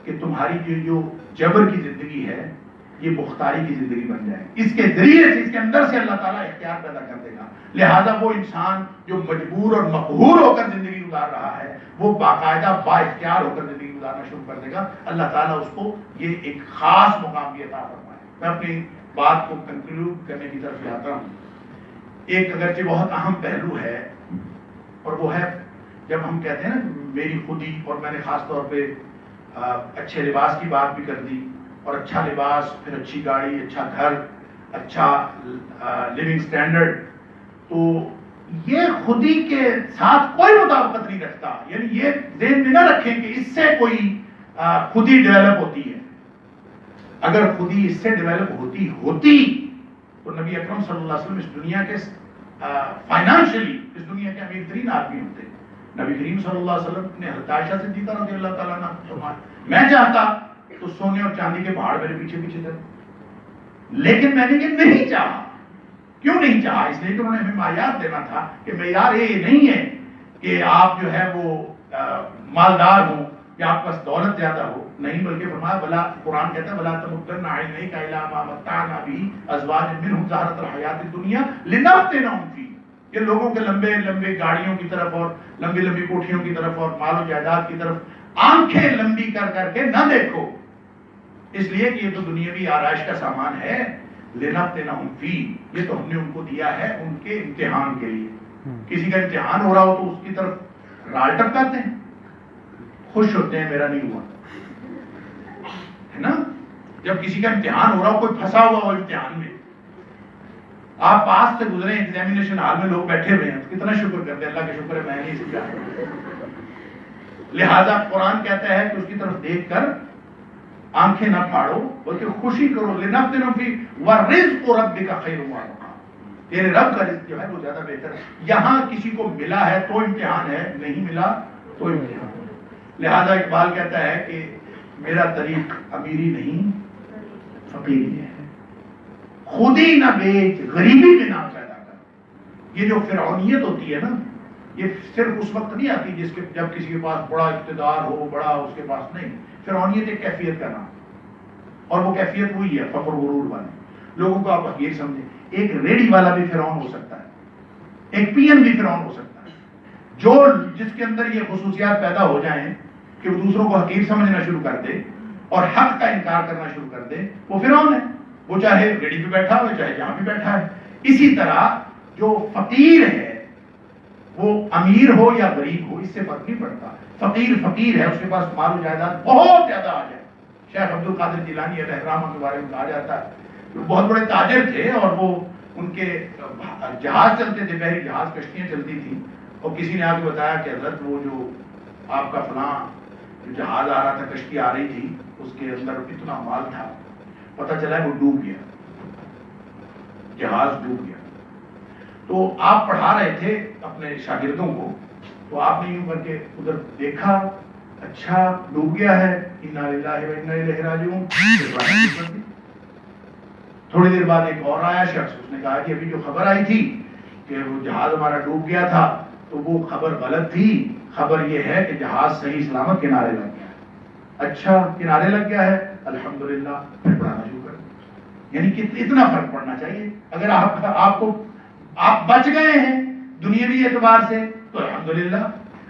کہ تمہاری جو جبر کی زندگی ہے یہ مختاری کی زندگی بن جائے، اس کے ذریعے سے، اس کے اندر سے اللہ تعالیٰ اختیار پیدا کر دے گا۔ لہذا وہ انسان جو مجبور اور مقہور ہو کر زندگی گزار رہا ہے وہ باقاعدہ با اختیار ہو کر زندگی گزارنا شروع کر دے گا، اللہ تعالیٰ اس کو یہ ایک خاص مقام بھی عطا فرمائے۔ میں اپنی بات کو کنکلوڈ کرنے کی طرف جاتا ہوں۔ ایک اگرچہ بہت اہم پہلو ہے، اور وہ ہے جب ہم کہتے ہیں نا میری خودی، اور میں نے خاص طور پہ اچھے لباس کی بات بھی کر دی، اور اچھا لباس، پھر اچھی گاڑی، اچھا گھر، اچھا لیونگ سٹینڈرڈ، تو یہ خودی کے ساتھ کوئی مطابقت نہیں رکھتا، یعنی یہ ذہن میں نہ رکھیں کہ اس سے کوئی خودی ڈیولپ ہوتی ہے۔ اگر خودی اس سے ڈیولپ ہوتی تو نبی اکرم صلی اللہ علیہ وسلم اس دنیا کے فائنانشلی اس دنیا کے امیر ترین آدمی ہوتے. نبی کریم صلی اللہ علیہ وسلم نے حضرت عائشہ صدیقہ رضی اللہ تعالیٰ عنہ فرمایا میں چاہتا تو سونے اور چاندی کے پہاڑ میرے پیچھے پیچھے تھے، لیکن میں نے یہ نہیں چاہا. کیوں نہیں چاہا؟ اس لیے کہ انہوں نے ہمیں معیار دینا تھا کہ معیار یہ نہیں ہے کہ آپ جو ہے وہ مالدار ہوں یا آپ پاس دولت زیادہ ہو، نہیں، بلکہ فرمایا بلا، قرآن کہتا ہے بلا تمدن عینیک الی ما متعنا به ازواج منهم زہرۃ الحیات الدنیا لنفتنہم فیہ. یہ لوگوں کے لمبے لمبے گاڑیوں کی طرف اور لمبی لمبی کوٹھیوں کی طرف اور مال و جائیداد کی طرف آنکھیں لمبی کر کر کے نہ دیکھو، اس لیے کہ یہ تو دنیاوی آرائش کا سامان ہے. لنفتنہم فیہ، یہ تو ہم نے ان کو دیا ہے ان کے امتحان کے لیے. کسی کا امتحان ہو رہا ہو تو اس کی طرف رال ٹپکاتے ہیں، خوش ہوتے ہیں میرا نہیں ہوا، ہے نا. جب کسی کا امتحان ہو رہا ہو، کوئی پھنسا ہوا ہو امتحان میں، آپ پاس سے گزرے ایگزامینیشن ہال میں لوگ بیٹھے ہوئے ہیں، کتنا شکر کرتے ہیں، اللہ کا شکر ہے میں نہیں سیکھا. لہذا قرآن کہتا ہے کہ اس کی طرف دیکھ کر آنکھیں نہ پھاڑو بلکہ خوشی کرو. لنفتنہم فیہ ورزق ربک خیر وابقیٰ، تیرے رب کا رزق جو ہے وہ زیادہ بہتر ہے. یہاں کسی کو ملا ہے تو امتحان ہے، نہیں ملا تو امتحان. لہذا اقبال کہتا ہے کہ میرا طریق امیری نہیں فقیری ہے، خودی نہ بیچ غریبی میں نہ پیدا کر. یہ جو فرعونیت ہوتی ہے نا، یہ صرف اس وقت نہیں آتی جب کسی کے پاس بڑا اقتدار ہو، بڑا اس کے پاس نہیں. فرعونیت ایک کیفیت کا نام، اور وہ کیفیت وہی ہے فخر غرور والی. لوگوں کو آپ حقیر سمجھیں. ایک ریڑھی والا بھی فرعون ہو سکتا ہے، ایک پی ایم بھی فرعون ہو سکتا ہے. جو جس کے اندر یہ خصوصیات پیدا ہو جائیں کہ وہ دوسروں کو حقیر سمجھنا شروع کر دے اور حق کا انکار کرنا شروع کر دے، وہ فرعون ہے. وہ چاہے ریڑھی پہ بیٹھا ہو چاہے جہاں بھی بیٹھا ہے. اسی طرح جو فقیر ہے وہ امیر ہو یا غریب ہو اس سے فرق نہیں پڑتا. فقیر فقیر ہے، اس کے پاس مال و جائیداد بہت زیادہ آ جائے. شیخ عبد القادر جیلانی علیہ الرحمہ کے بارے میں کہا جاتا ہے وہ بہت بڑے تاجر تھے اور وہ ان کے جہاز چلتے تھے، بحری جہاز، کشتیاں چلتی تھیں. اور کسی نے آ کے بتایا کہ حضرت وہ جو آپ کا فلاں جو جہاز آ رہا تھا، کشتی آ رہی تھی، اس کے اندر اتنا مال تھا، پتہ چلا وہ ڈوب گیا، جہاز ڈوب گیا. تو آپ پڑھا رہے تھے اپنے شاگردوں کو، تو آپ نے یوں کر کے ادھر دیکھا، اچھا ڈوب گیا ہے، انا للہ و انا الیہ راجعون. تھوڑی دیر بعد ایک اور آیا شخص، اس نے کہا کہ ابھی جو خبر آئی تھی کہ وہ جہاز ہمارا ڈوب گیا تھا تو وہ خبر غلط تھی، خبر یہ ہے کہ جہاز صحیح سلامت کنارے لگ گیا. اچھا کنارے لگ گیا ہے، الحمدللہ. پھر پڑھانا شروع کر. یعنی کہ اتنا فرق پڑنا چاہیے. اگر آپ بچ گئے ہیں دنیاوی اعتبار سے تو الحمدللہ.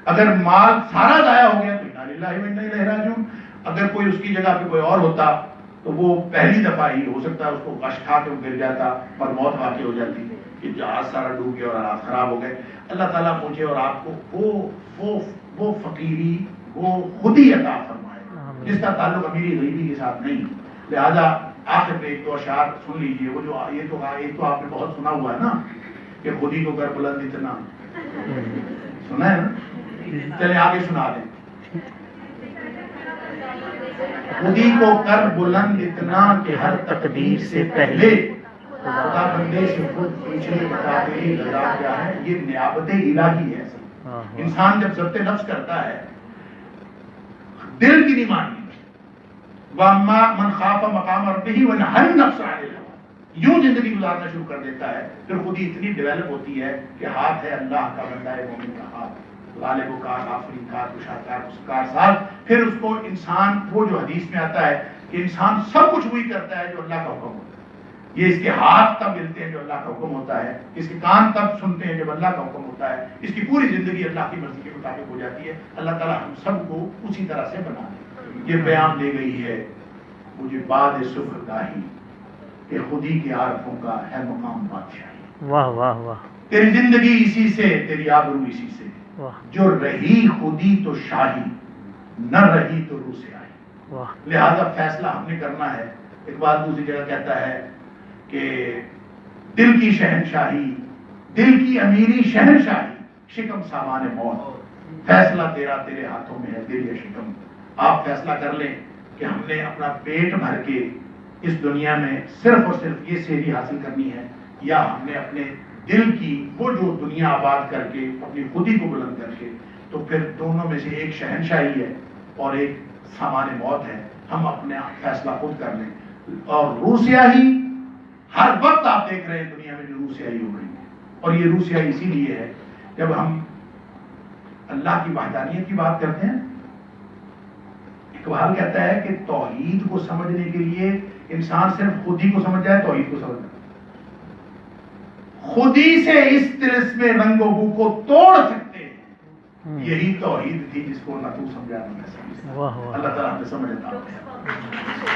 اگر مال سارا ضائع ہو گیا تو انا للہ و انا الیہ راجعون. اگر کوئی اس کی جگہ پہ کوئی اور ہوتا تو وہ پہلی دفعہ ہی ہو سکتا ہے اس کو غش کھا کے گر جاتا اور موت واقع ہو جاتی کہ جہاز سارا ڈوب گیا اور حالات خراب ہو گئے. اللہ تعالیٰ مجھے اور آپ کو وہ فقیری، وہ خودی عطا فرمائے جس کا تعلق امیری غریبی کے ساتھ نہیں. لہذا آخر میں ایک دو اشعار سن لیجئے. وہ جو یہ تو آپ نے بہت سنا ہوا ہے نا کہ خودی کو کر بلند اتنا، سنا ہے نا؟ چلیں آگے سنا دیں. خودی کو کر بلند اتنا کہ ہر تقدیر سے پہلے خدا بندے سے خود پوچھے بتا تیری رضا کیا ہے. یہ نیابت الہی ہے. انسان جب ضبط نفس کرتا ہے، دل کی نہیں ماننی. واما من خاف مقام ربہ ونہی النفس عن الہوی، یوں زندگی گزارنا شروع کر دیتا ہے. پھر خودی اتنی ڈیولپ ہوتی ہے کہ ہاتھ ہے اللہ کا، بندہ ہے مومن کا ہاتھ، غالب و کار، آفرین کار، کشا کار ساتھ. پھر اس کو انسان، وہ جو حدیث میں آتا ہے کہ انسان سب کچھ وہی کرتا ہے جو اللہ کا حکم ہوتا ہے. یہ اس کے ہاتھ تب ملتے ہیں جو اللہ کا حکم ہوتا ہے، اس کے کان تب سنتے ہیں جب اللہ کا حکم ہوتا ہے، اس کی پوری زندگی اللہ کی مرضی کے مطابق ہو جاتی ہے. اللہ تعالیٰ ہم سب کو اسی طرح سے بنا دے. یہ بیان دے گئی ہے مجھے بعد صبح گاہی کہ خودی کے عارفوں کا ہے مقام بادشاہی. واہ واہ واہ. تیری زندگی اسی سے، تیری آبرو اسی سے. جو رہی خودی تو شاہی، نہ رہی تو روح سے آئی. لہذا فیصلہ ہم نے کرنا ہے. ایک بات دوسری جگہ کہتا ہے کہ دل کی شہنشاہی، دل کی امیری شہنشاہی، شکم سامان موت. فیصلہ تیرا تیرے ہاتھوں میں ہے دل یا شکم. آپ فیصلہ کر لیں کہ ہم نے اپنا پیٹ بھر کے اس دنیا میں صرف اور صرف یہ سیری حاصل کرنی ہے، یا ہم نے اپنے دل کی وہ جو دنیا آباد کر کے اپنی خودی کو بلند کر کے، تو پھر دونوں میں سے ایک شہنشاہی ہے اور ایک سامان موت ہے، ہم اپنا فیصلہ خود کر لیں۔ اور روسیاہی ہر وقت آپ دیکھ رہے ہیں دنیا میں جو روسیاہی ہو رہی ہے، اور یہ روسیاہی اسی لیے ہے جب ہم اللہ کی وحدانیت کی بات کرتے ہیں۔ اقبال کہتا ہے کہ توحید کو سمجھنے کے لیے انسان صرف خود ہی کو سمجھ جائے، توحید کو سمجھ جائے، خودی سے اس طلسم رنگ و بو کو توڑ سکتے ہیں، یہی توحید تھی جس کو نہ تو سمجھا نہ میں سمجھا۔ اللہ تعالیٰ ہمیں سمجھ عطا فرمائے۔